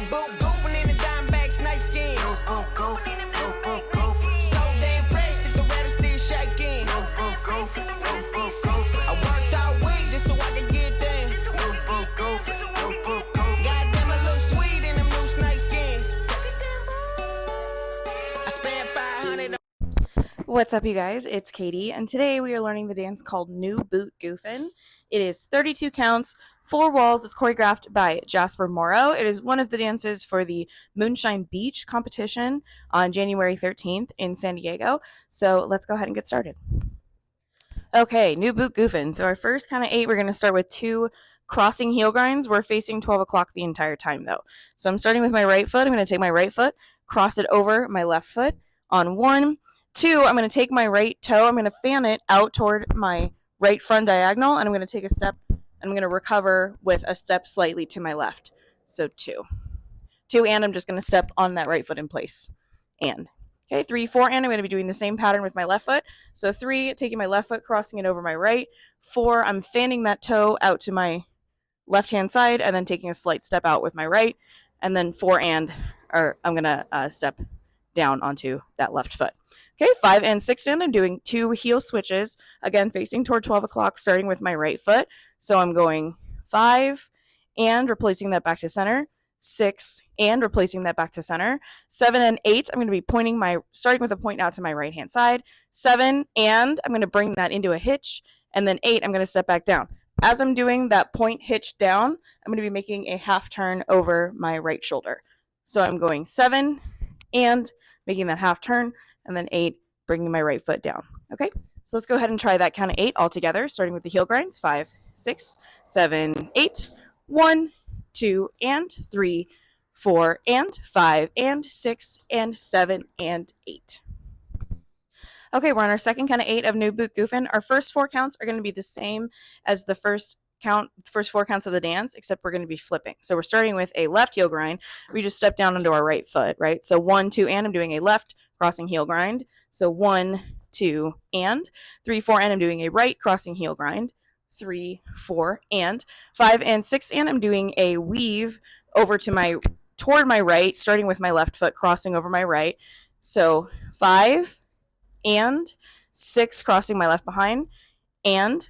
Boot Goofin in the dime bag snake skin. So damn fresh that the rattle still shaking. I worked all week just so I could get there. Goddamn, a little sweet in them new snake skins. I spent 500. What's up, you guys? It's Katie, and today we are learning the dance called New Boot Goofin. It is 32 counts, 4 walls. It's choreographed by Jasper Morrow. It is one of the dances for the Moonshine Beach competition on January 13th in San Diego. So let's go ahead and get started. Okay, New Boot Goofin. So our first count of 8, we're going to start with 2 crossing heel grinds. We're facing 12 o'clock the entire time, though. So I'm starting with my right foot. I'm going to take my right foot, cross it over my left foot on 1, 2, I'm going to take my right toe, I'm going to fan it out toward my right front diagonal, and I'm going to take a step, and I'm going to recover with a step slightly to my left. So 2, and I'm just going to step on that right foot in place. And, okay, 3, 4, and I'm going to be doing the same pattern with my left foot. So 3, taking my left foot, crossing it over my right. 4, I'm fanning that toe out to my left-hand side, and then taking a slight step out with my right. And then 4, I'm going to step down onto that left foot. Okay, 5 and 6 in, I'm doing 2 heel switches, again facing toward 12 o'clock, starting with my right foot. So I'm going 5 and replacing that back to center, 6 and replacing that back to center, 7 and 8, I'm going to be starting with a point out to my right hand side, 7 and I'm going to bring that into a hitch, and then 8, I'm going to step back down. As I'm doing that point hitch down, I'm going to be making a half turn over my right shoulder. So I'm going 7 and making that half turn, and then 8, bringing my right foot down. Okay, so let's go ahead and try that count of 8 all together, starting with the heel grinds. 5, 6, 7, 8. 1, 2, and 3, 4, and 5, and 6, and 7, and 8. Okay, we're on our second count of 8 of New Boot Goofin. Our first 4 counts are going to be the same as the first 4 counts of the dance, except we're going to be flipping. So we're starting with a left heel grind. We just step down onto our right foot, right? So 1, 2, and I'm doing a left crossing heel grind. So 1, 2, and 3, 4, and I'm doing a right crossing heel grind. 3, 4, and 5 and 6, and I'm doing a weave over to toward my right, starting with my left foot, crossing over my right. So 5 and 6, crossing my left behind, and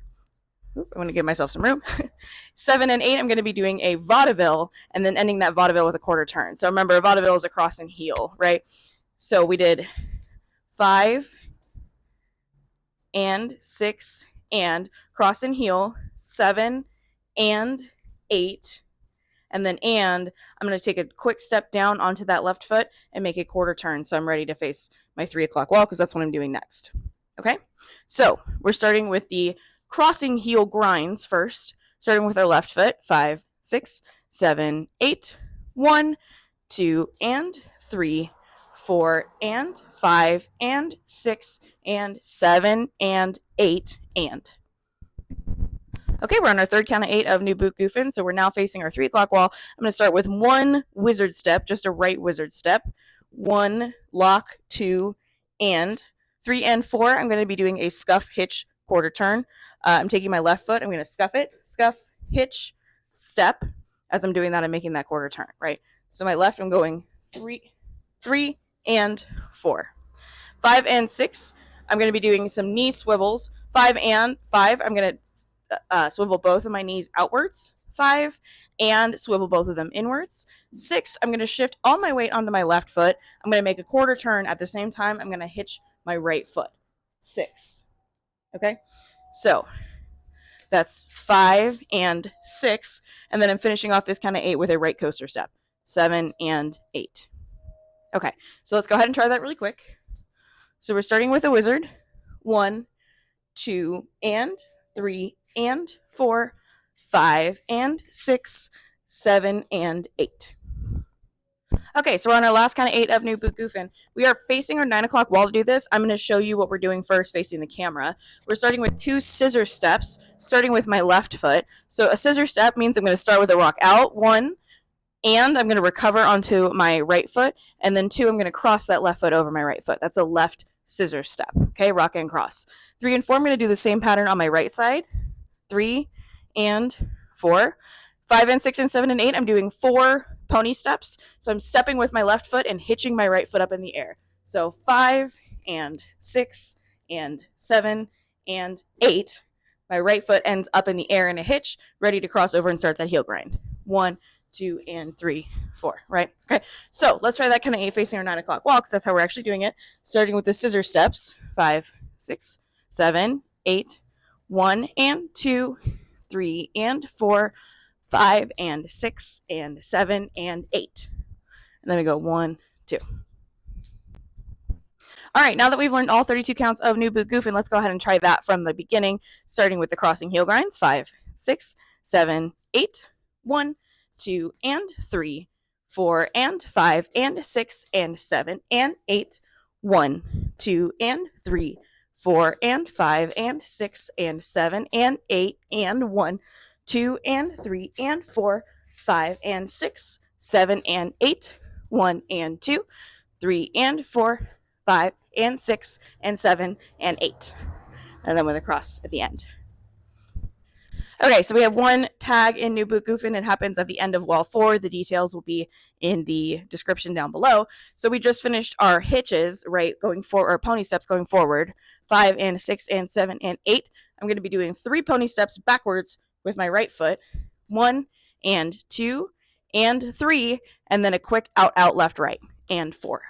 I'm going to give myself some room. 7 and 8, I'm going to be doing a vaudeville, and then ending that vaudeville with a quarter turn. So remember, a vaudeville is a crossing heel, right? So we did 5 and 6 and cross and heel, 7 and 8, and then I'm going to take a quick step down onto that left foot and make a quarter turn. So I'm ready to face my 3 o'clock wall because that's what I'm doing next. Okay, so we're starting with the crossing heel grinds first, starting with our left foot. 5, 6, 7, 8. 1, 2, and 3, 4, and 5, and 6, and 7, and 8, and. Okay, we're on our third count of 8 of New Boot Goofin, so we're now facing our 3 o'clock wall. I'm going to start with 1 wizard step, just a right wizard step. 1, lock, 2, and 3 and 4. I'm going to be doing a scuff, hitch, quarter turn. I'm taking my left foot. I'm going to scuff it, scuff, hitch, step. As I'm doing that, I'm making that quarter turn, right? So my left, I'm going 3 and 4. 5 and 6, I'm going to be doing some knee swivels. 5 and 5, I'm going to swivel both of my knees outwards. 5 and swivel both of them inwards. 6, I'm going to shift all my weight onto my left foot. I'm going to make a quarter turn. At the same time, I'm going to hitch my right foot. 6. Okay, so that's 5 and 6, and then I'm finishing off this count of 8 with a right coaster step. 7 and 8. Okay, so let's go ahead and try that really quick. So we're starting with a wizard. 1, 2, and 3, and 4, 5, and 6, 7, and 8. Okay, so we're on our last count of 8 of New Boot Goofin. We are facing our 9 o'clock wall to do this. I'm going to show you what we're doing first facing the camera. We're starting with 2 scissor steps, starting with my left foot. So a scissor step means I'm going to start with a rock out, 1, and I'm going to recover onto my right foot, and then 2, I'm going to cross that left foot over my right foot. That's a left scissor step, okay, rock and cross. 3 and 4, I'm going to do the same pattern on my right side. 3 and 4. 5 and 6 and 7 and 8, I'm doing 4 pony steps. So I'm stepping with my left foot and hitching my right foot up in the air. So 5 and 6 and 7 and 8. My right foot ends up in the air in a hitch, ready to cross over and start that heel grind. 1, 2, and 3, 4, right? Okay, so let's try that kind of 8 facing or 9 o'clock walk, because that's how we're actually doing it. Starting with the scissor steps. 5, 6, 7, 8, 1 and 2, 3 and 4, 5 and 6 and 7 and 8. And then we go 1, 2. All right, now that we've learned all 32 counts of New Boot Goofin, let's go ahead and try that from the beginning, starting with the crossing heel grinds. 5, 6, 7, 8, 1, 2, and 3, 4, and 5, and 6, and 7, and 8, 1, 2, and 3, 4, and 5, and 6, and 7, and 8, and 1, 2, and 3, and 4, 5, and 6, 7, and 8, 1, and 2, 3, and 4, 5, and 6, and 7, and 8. And then with a cross at the end. Okay, so we have one tag in New Boot Goofin. It happens at the end of wall 4. The details will be in the description down below. So we just finished our hitches, right, going forward, or pony steps going forward. 5 and 6 and 7 and 8. I'm going to be doing 3 pony steps backwards with my right foot. 1 and 2 and 3, and then a quick out, out, left, right, and 4.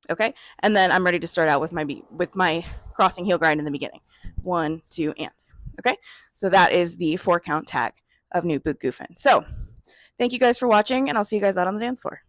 Okay, and then I'm ready to start out with my crossing heel grind in the beginning. 1, 2, and. Okay, so that is the 4 count tag of New Boot Goofin. So thank you guys for watching, and I'll see you guys out on the dance floor.